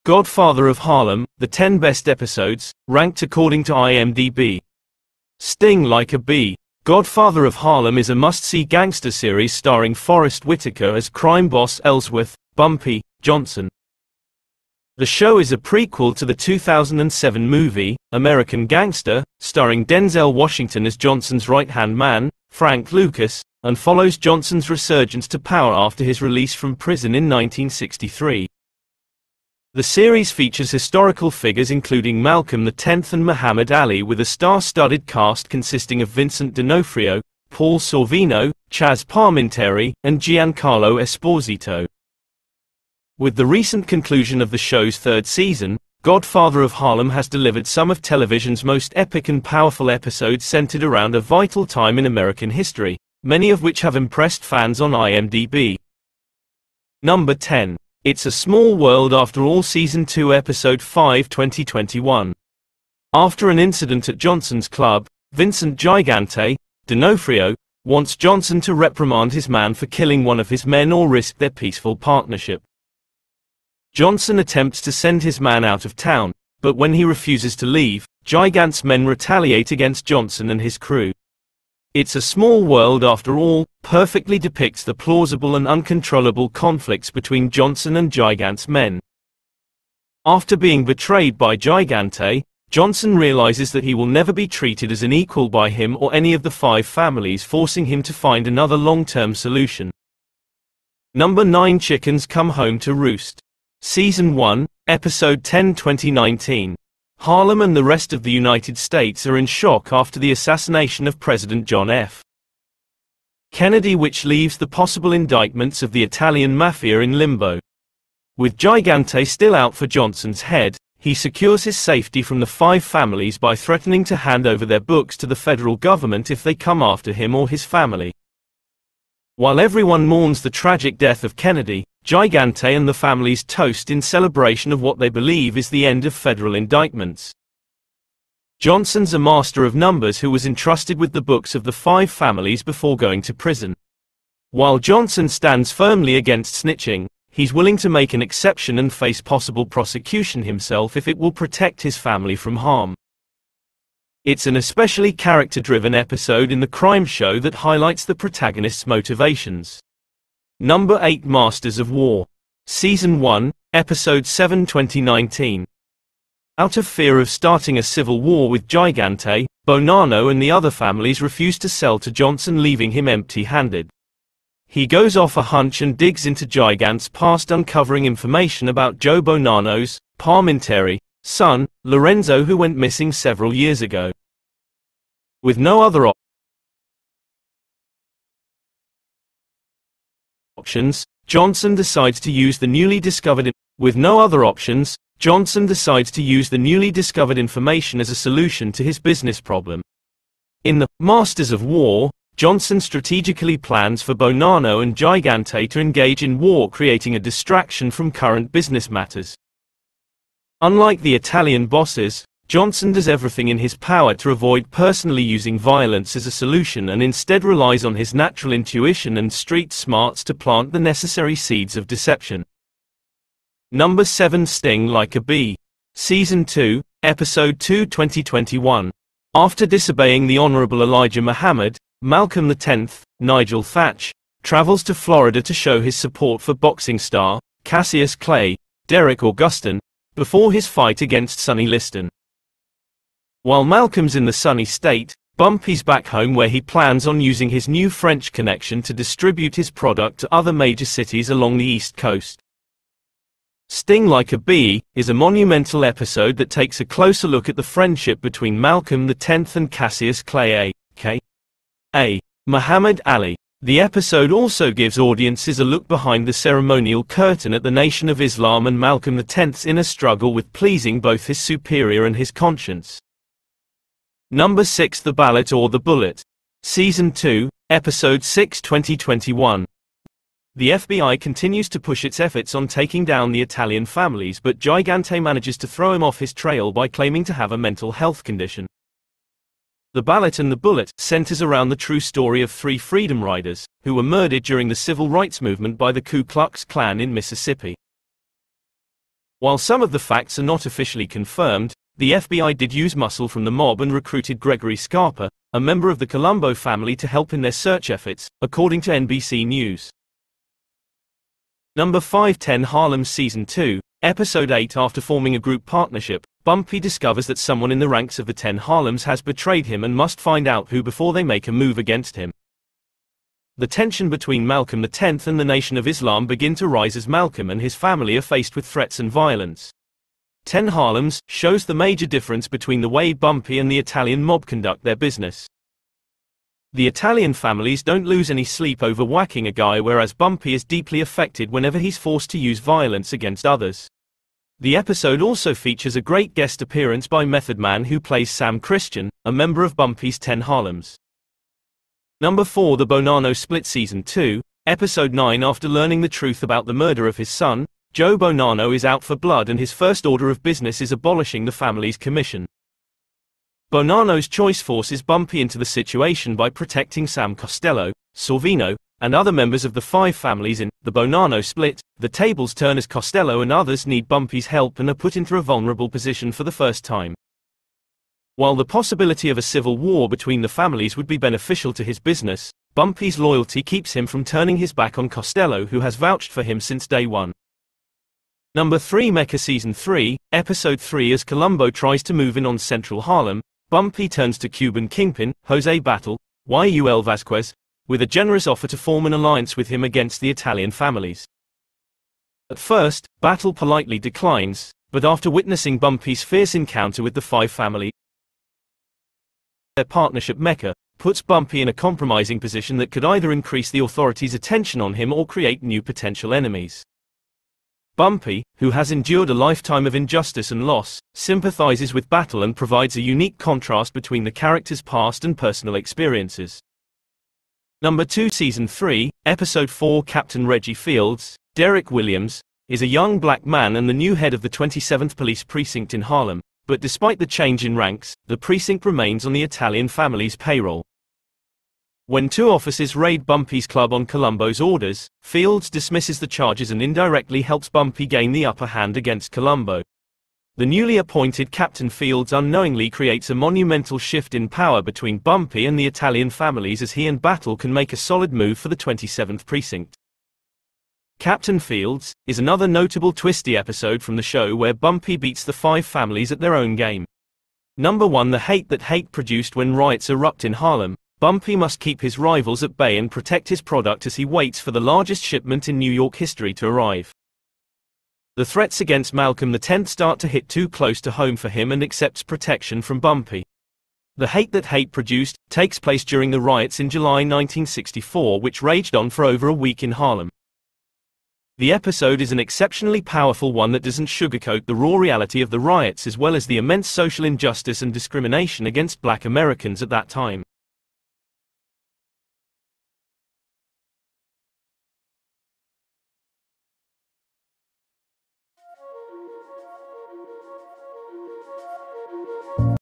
Godfather of Harlem, the 10 best episodes, ranked according to IMDb. Sting Like a Bee. Godfather of Harlem is a must-see gangster series starring Forest Whitaker as crime boss Ellsworth "Bumpy" Johnson. The show is a prequel to the 2007 movie, American Gangster, starring Denzel Washington as Johnson's right-hand man, Frank Lucas, and follows Johnson's resurgence to power after his release from prison in 1963. The series features historical figures including Malcolm X and Muhammad Ali, with a star-studded cast consisting of Vincent D'Onofrio, Paul Sorvino, Chaz Palminteri, and Giancarlo Esposito. With the recent conclusion of the show's third season, Godfather of Harlem has delivered some of television's most epic and powerful episodes centered around a vital time in American history, many of which have impressed fans on IMDb. Number 10. It's a Small World After All Season 2 Episode 5 2021. After an incident at Johnson's club, Vincent Gigante D'Onofrio wants Johnson to reprimand his man for killing one of his men or risk their peaceful partnership. Johnson attempts to send his man out of town, but when he refuses to leave, Gigante's men retaliate against Johnson and his crew. It's a Small World After All perfectly depicts the plausible and uncontrollable conflicts between Johnson and Gigante's men. After being betrayed by Gigante, Johnson realizes that he will never be treated as an equal by him or any of the 5 families, forcing him to find another long-term solution. Number 9. Chickens Come Home to Roost. Season 1, Episode 10 2019. Harlem and the rest of the United States are in shock after the assassination of President John F. Kennedy, which leaves the possible indictments of the Italian mafia in limbo. With Gigante still out for Johnson's head, he secures his safety from the 5 families by threatening to hand over their books to the federal government if they come after him or his family. While everyone mourns the tragic death of Kennedy, Gigante and the families toast in celebration of what they believe is the end of federal indictments. Johnson's a master of numbers who was entrusted with the books of the 5 families before going to prison. While Johnson stands firmly against snitching, he's willing to make an exception and face possible prosecution himself if it will protect his family from harm. It's an especially character-driven episode in the crime show that highlights the protagonist's motivations. Number 8. Masters of War. Season 1, Episode 7 2019. Out of fear of starting a civil war with Gigante, Bonanno and the other families refuse to sell to Johnson, leaving him empty-handed. He goes off a hunch and digs into Gigante's past, uncovering information about Joe Bonanno's Palminteri son, Lorenzo, who went missing several years ago. With no other options, Johnson decides to use the newly discovered information as a solution to his business problem. In the Masters of War, Johnson strategically plans for Bonanno and Gigante to engage in war, creating a distraction from current business matters. Unlike the Italian bosses, Johnson does everything in his power to avoid personally using violence as a solution and instead relies on his natural intuition and street smarts to plant the necessary seeds of deception. Number 7. Sting Like a Bee. Season 2, Episode 2 2021. After disobeying the Honorable Elijah Muhammad, Malcolm X, Nigel Thatch, travels to Florida to show his support for boxing star Cassius Clay, Derek Augustin, before his fight against Sonny Liston. While Malcolm's in the sunny state, Bumpy's back home, where he plans on using his new French connection to distribute his product to other major cities along the East Coast. Sting Like a Bee is a monumental episode that takes a closer look at the friendship between Malcolm X and Cassius Clay aka Muhammad Ali. The episode also gives audiences a look behind the ceremonial curtain at the Nation of Islam and Malcolm X's inner struggle with pleasing both his superior and his conscience. Number 6. The Ballot or the Bullet. Season 2, Episode 6 2021. The FBI continues to push its efforts on taking down the Italian families, but Gigante manages to throw him off his trail by claiming to have a mental health condition. The Ballot and the Bullet centers around the true story of 3 Freedom Riders, who were murdered during the civil rights movement by the Ku Klux Klan in Mississippi. While some of the facts are not officially confirmed, the FBI did use muscle from the mob and recruited Gregory Scarpa, a member of the Colombo family, to help in their search efforts, according to NBC News. Number 5. 10 Harlems Season 2, Episode 8. After forming a group partnership, Bumpy discovers that someone in the ranks of the 10 Harlems has betrayed him and must find out who before they make a move against him. The tension between Malcolm X and the Nation of Islam begin to rise as Malcolm and his family are faced with threats and violence. 10 Harlems shows the major difference between the way Bumpy and the Italian mob conduct their business. The Italian families don't lose any sleep over whacking a guy, whereas Bumpy is deeply affected whenever he's forced to use violence against others. The episode also features a great guest appearance by Method Man, who plays Sam Christian, a member of Bumpy's 10 Harlems. Number 4. The Bonanno Split Season 2, Episode 9. After learning the truth about the murder of his son, Joe Bonanno is out for blood, and his first order of business is abolishing the family's commission. Bonanno's choice forces Bumpy into the situation by protecting Sam Costello, Sorvino, and other members of the 5 families in the Bonanno Split. The tables turn as Costello and others need Bumpy's help and are put into a vulnerable position for the first time. While the possibility of a civil war between the families would be beneficial to his business, Bumpy's loyalty keeps him from turning his back on Costello, who has vouched for him since day one. Number 3. Mecca Season 3, Episode 3. As Colombo tries to move in on Central Harlem, Bumpy turns to Cuban kingpin, Jose Battle, Yul Vasquez, with a generous offer to form an alliance with him against the Italian families. At first, Battle politely declines, but after witnessing Bumpy's fierce encounter with the 5 family, their partnership Mecca puts Bumpy in a compromising position that could either increase the authorities' attention on him or create new potential enemies. Bumpy, who has endured a lifetime of injustice and loss, sympathizes with Battle and provides a unique contrast between the character's past and personal experiences. Number 2. Season 3, Episode 4. Captain Reggie Fields, Derek Williams, is a young black man and the new head of the 27th Police Precinct in Harlem, but despite the change in ranks, the precinct remains on the Italian family's payroll. When 2 officers raid Bumpy's club on Colombo's orders, Fields dismisses the charges and indirectly helps Bumpy gain the upper hand against Colombo. The newly appointed Captain Fields unknowingly creates a monumental shift in power between Bumpy and the Italian families, as he and Battle can make a solid move for the 27th Precinct. Captain Fields is another notable twisty episode from the show where Bumpy beats the 5 families at their own game. Number 1. The hate that hate produced. When riots erupt in Harlem, Bumpy must keep his rivals at bay and protect his product as he waits for the largest shipment in New York history to arrive. The threats against Malcolm X start to hit too close to home for him and accepts protection from Bumpy. The hate that hate produced takes place during the riots in July 1964, which raged on for over a week in Harlem. The episode is an exceptionally powerful one that doesn't sugarcoat the raw reality of the riots as well as the immense social injustice and discrimination against Black Americans at that time.